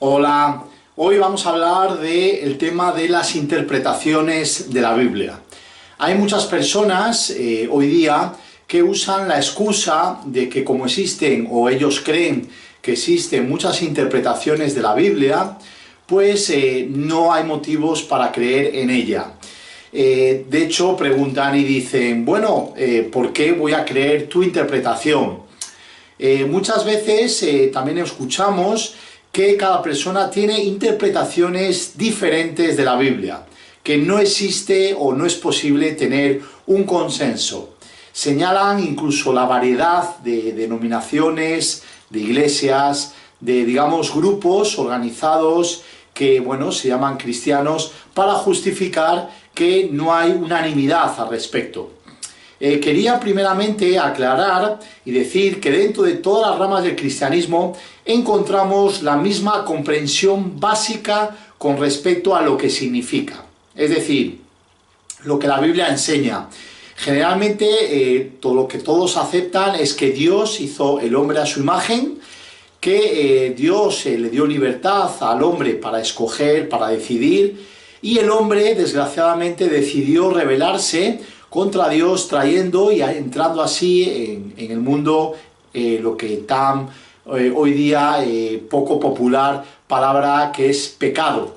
Hola, hoy vamos a hablar del tema de las interpretaciones de la Biblia. Hay muchas personas hoy día que usan la excusa de que como existen o ellos creen que existen muchas interpretaciones de la Biblia, pues no hay motivos para creer en ella. De hecho, preguntan y dicen, bueno, ¿por qué voy a creer tu interpretación? Muchas veces también escuchamos que cada persona tiene interpretaciones diferentes de la Biblia, que no existe o no es posible tener un consenso. Señalan incluso la variedad de denominaciones, de iglesias, de, digamos, grupos organizados que, bueno, se llaman cristianos, para justificar que no hay unanimidad al respecto. Quería primeramente aclarar y decir que dentro de todas las ramas del cristianismo encontramos la misma comprensión básica con respecto a lo que significa. Es decir, lo que la Biblia enseña. Generalmente todo lo que todos aceptan es que Dios hizo el hombre a su imagen, que Dios le dio libertad al hombre para escoger, para decidir, y el hombre desgraciadamente decidió rebelarse contra Dios, trayendo y entrando así en el mundo lo que tan hoy día poco popular palabra que es pecado.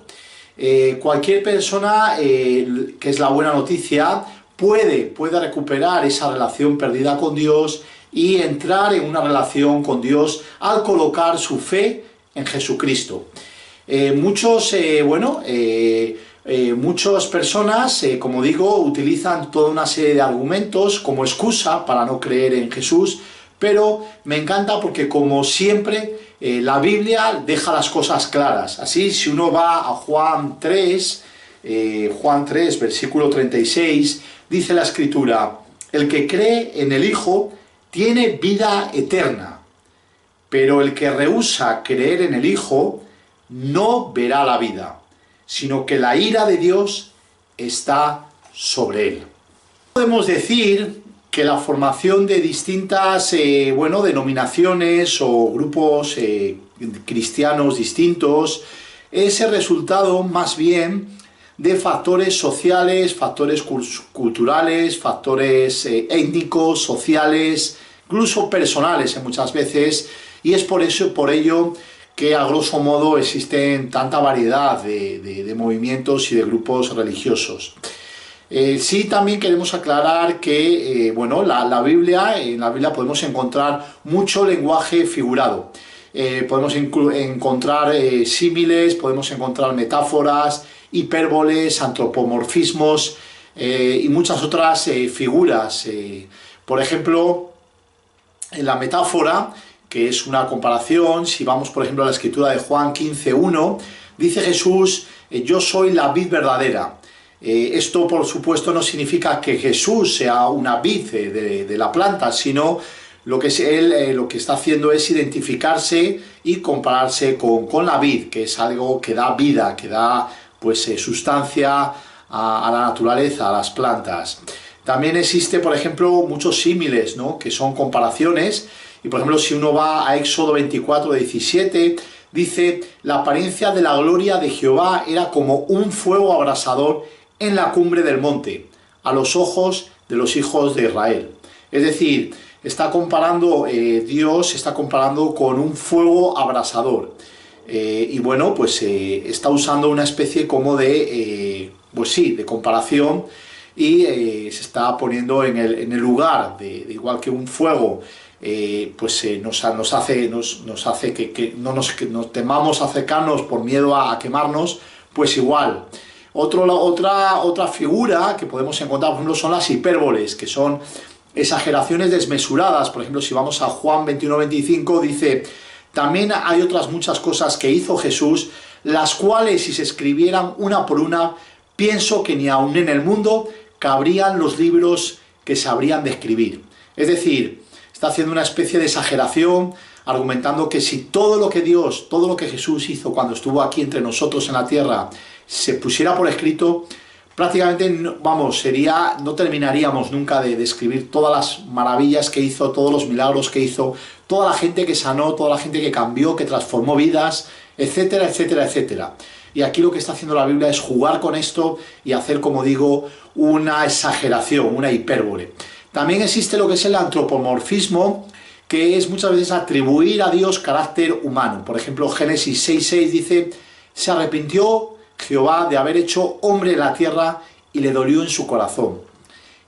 Cualquier persona, que es la buena noticia, puede recuperar esa relación perdida con Dios y entrar en una relación con Dios al colocar su fe en Jesucristo. Muchas personas, como digo, utilizan toda una serie de argumentos como excusa para no creer en Jesús, pero me encanta porque, como siempre, la Biblia deja las cosas claras. Así, si uno va a Juan 3, versículo 36, dice la Escritura: el que cree en el Hijo tiene vida eterna, pero el que rehúsa creer en el Hijo no verá la vida, sino que la ira de Dios está sobre él. Podemos decir que la formación de distintas denominaciones o grupos cristianos distintos es el resultado más bien de factores sociales, factores culturales, factores étnicos, sociales, incluso personales muchas veces, y es por ello que a grosso modo existen tanta variedad de movimientos y de grupos religiosos. Sí, también queremos aclarar que en la Biblia podemos encontrar mucho lenguaje figurado. Podemos encontrar símiles, podemos encontrar metáforas, hipérboles, antropomorfismos y muchas otras figuras. Por ejemplo, en la metáfora, que es una comparación, si vamos por ejemplo a la escritura de Juan 15:1, dice Jesús: yo soy la vid verdadera. Esto por supuesto no significa que Jesús sea una vid de la planta, sino lo que él lo que está haciendo es identificarse y compararse con la vid, que es algo que da vida, que da sustancia a la naturaleza, a las plantas. También existe, por ejemplo, muchos símiles, ¿no?, que son comparaciones. Y por ejemplo, si uno va a Éxodo 24:17, dice: la apariencia de la gloria de Jehová era como un fuego abrasador en la cumbre del monte, a los ojos de los hijos de Israel. Es decir, está comparando Dios está comparando con un fuego abrasador. Está usando una especie como de comparación, y se está poniendo en el lugar de igual que un fuego nos hace que nos temamos acercarnos por miedo a quemarnos, pues igual. Otra figura que podemos encontrar, por ejemplo, son las hipérboles, que son exageraciones desmesuradas. Por ejemplo, si vamos a Juan 21:25, dice: también hay otras muchas cosas que hizo Jesús, las cuales, si se escribieran una por una, pienso que ni aun en el mundo cabrían los libros que se habrían de escribir. Es decir, está haciendo una especie de exageración, argumentando que si todo lo que Jesús hizo cuando estuvo aquí entre nosotros en la tierra, se pusiera por escrito, prácticamente no terminaríamos nunca de describir todas las maravillas que hizo, todos los milagros que hizo, toda la gente que sanó, toda la gente que cambió, que transformó vidas, etcétera, etcétera, etcétera. Y aquí lo que está haciendo la Biblia es jugar con esto y hacer, como digo, una exageración, una hipérbole. También existe lo que es el antropomorfismo, que es muchas veces atribuir a Dios carácter humano. Por ejemplo, Génesis 6:6 dice: se arrepintió Jehová de haber hecho hombre en la tierra y le dolió en su corazón.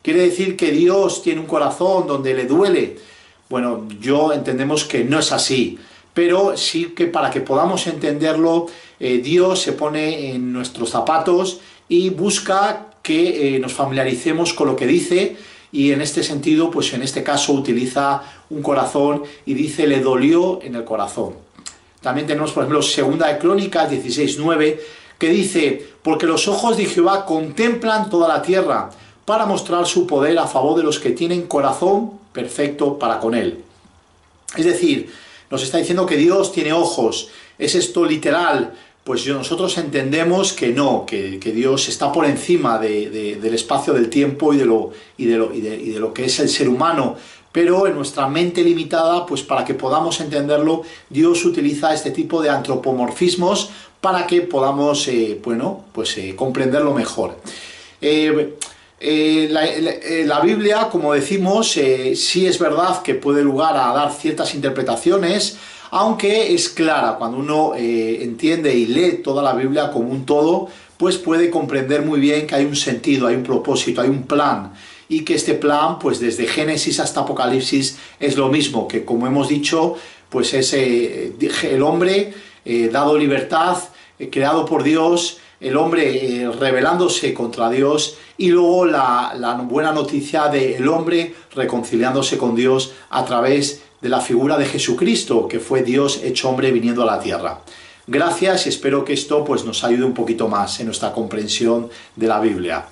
¿Quiere decir que Dios tiene un corazón donde le duele? Bueno, entendemos que no es así, pero sí que para que podamos entenderlo, Dios se pone en nuestros zapatos y busca que nos familiaricemos con lo que dice, y en este sentido, pues en este caso utiliza un corazón y dice: le dolió en el corazón. También tenemos, por ejemplo, 2 de Crónicas 16:9, que dice: porque los ojos de Jehová contemplan toda la tierra, para mostrar su poder a favor de los que tienen corazón perfecto para con él. Es decir, nos está diciendo que Dios tiene ojos. ¿Es esto literal? Pues nosotros entendemos que no, que Dios está por encima del espacio, del tiempo y de lo que es el ser humano. Pero en nuestra mente limitada, pues para que podamos entenderlo, Dios utiliza este tipo de antropomorfismos para que podamos, comprenderlo mejor. La Biblia, como decimos, sí es verdad que puede lugar a dar ciertas interpretaciones, aunque es clara. Cuando uno entiende y lee toda la Biblia como un todo, pues puede comprender muy bien que hay un sentido, hay un propósito, hay un plan, y que este plan, pues desde Génesis hasta Apocalipsis, es lo mismo, que como hemos dicho, pues es el hombre dado libertad, creado por Dios, el hombre rebelándose contra Dios, y luego la buena noticia del hombre reconciliándose con Dios a través de la figura de Jesucristo, que fue Dios hecho hombre viniendo a la tierra. Gracias, y espero que esto pues nos ayude un poquito más en nuestra comprensión de la Biblia.